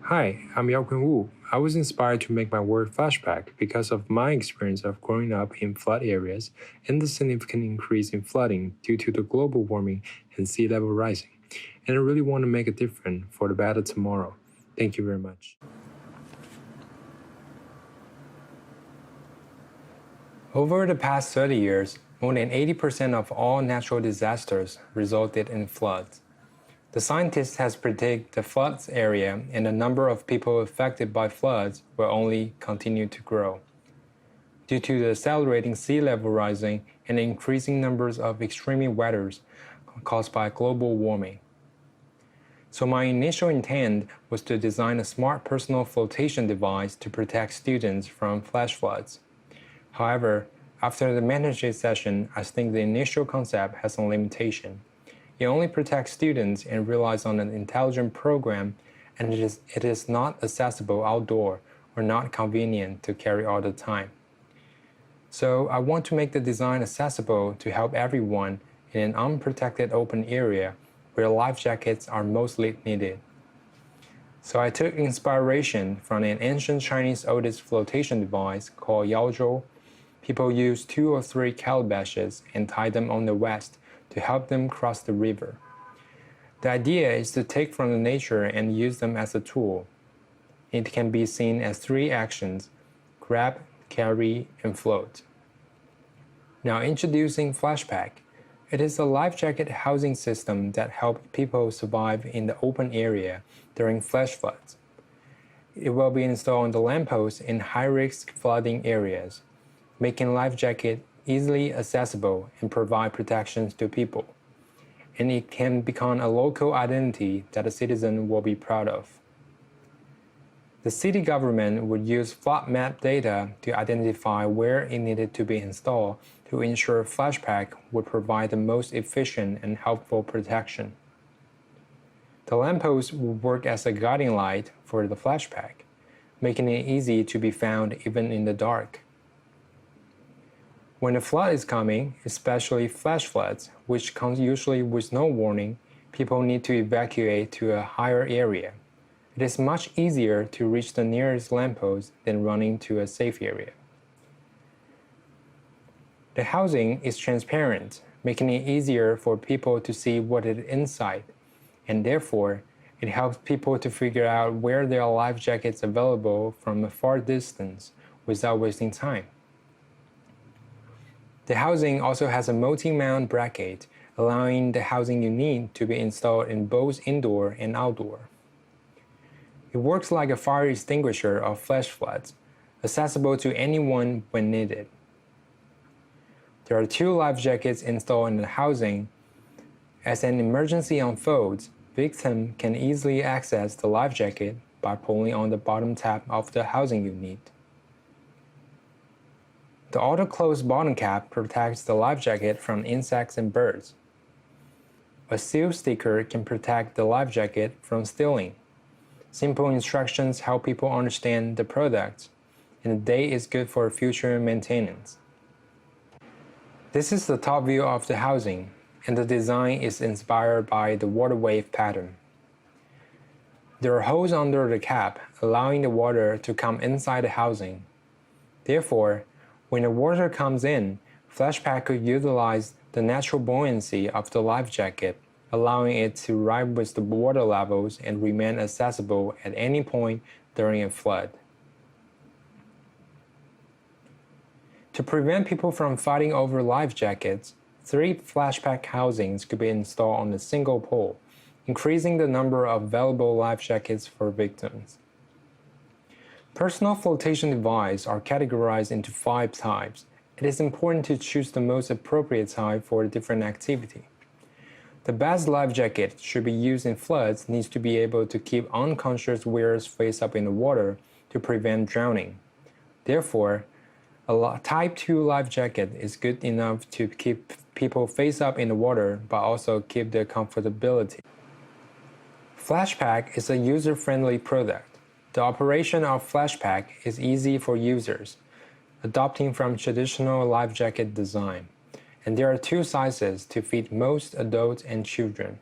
Hi, I'm Yaokun Wu. I was inspired to make my work Flashpaq because of my experience of growing up in flood areas and the significant increase in flooding due to the global warming and sea level rising. And I really want to make a difference for the better tomorrow. Thank you very much. Over the past 30 years, more than 80% of all natural disasters resulted in floods. The scientist has predicted the floods area and the number of people affected by floods will only continue to grow. Due to the accelerating sea level rising and increasing numbers of extreme weathers caused by global warming. So my initial intent was to design a smart personal flotation device to protect students from flash floods. However, after the mentorship session, I think the initial concept has a limitation. It only protects students and relies on an intelligent program, and it is not accessible outdoor or not convenient to carry all the time. So I want to make the design accessible to help everyone in an unprotected open area where life jackets are mostly needed. So I took inspiration from an ancient Chinese oldest flotation device called yaozhou. People use 2 or 3 calabashes and tie them on the waist to help them cross the river. The idea is to take from the nature and use them as a tool. It can be seen as 3 actions: grab, carry, and float. Now introducing Flashpaq. It is a life jacket housing system that helps people survive in the open area during flash floods. It will be installed on the lampposts in high-risk flooding areas, making life jacket easily accessible and provide protections to people. And it can become a local identity that a citizen will be proud of. The city government would use flood map data to identify where it needed to be installed to ensure Flashpaq would provide the most efficient and helpful protection. The lamppost would work as a guiding light for the Flashpaq, making it easy to be found even in the dark. When a flood is coming, especially flash floods, which comes usually with no warning, people need to evacuate to a higher area. It is much easier to reach the nearest lamppost than running to a safe area. The housing is transparent, making it easier for people to see what is inside, and therefore, it helps people to figure out where there are life jackets available from a far distance without wasting time. The housing also has a multi-mount bracket, allowing the housing you need to be installed in both indoor and outdoor. It works like a fire extinguisher of flash floods, accessible to anyone when needed. There are 2 life jackets installed in the housing. As an emergency unfolds, victims can easily access the life jacket by pulling on the bottom tab of the housing unit. The auto-closed bottom cap protects the life jacket from insects and birds. A seal sticker can protect the life jacket from stealing. Simple instructions help people understand the product, and the day is good for future maintenance. This is the top view of the housing, and the design is inspired by the water wave pattern. There are holes under the cap, allowing the water to come inside the housing. Therefore, when the water comes in, Flashpaq could utilize the natural buoyancy of the life jacket, allowing it to ride with the water levels and remain accessible at any point during a flood. To prevent people from fighting over life jackets, 3 Flashpaq housings could be installed on a single pole, increasing the number of available life jackets for victims. Personal flotation devices are categorized into 5 types. It is important to choose the most appropriate type for a different activity. The best life jacket should be used in floods needs to be able to keep unconscious wearers face up in the water to prevent drowning. Therefore, a Type 2 life jacket is good enough to keep people face up in the water but also keep their comfortability. Flashpaq is a user-friendly product. The operation of Flashpaq is easy for users, adopting from traditional life jacket design, and there are 2 sizes to fit most adults and children.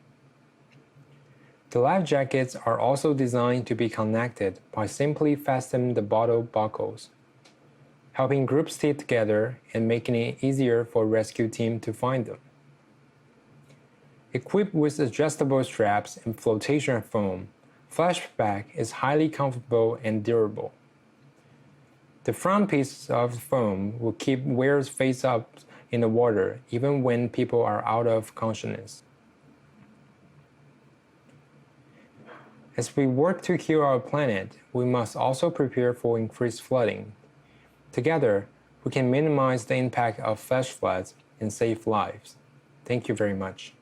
The life jackets are also designed to be connected by simply fastening the bottle buckles, helping groups stay together and making it easier for rescue team to find them. Equipped with adjustable straps and flotation foam, Flashpaq is highly comfortable and durable. The front piece of foam will keep wearers face up in the water even when people are out of consciousness. As we work to heal our planet, we must also prepare for increased flooding. Together, we can minimize the impact of flash floods and save lives. Thank you very much.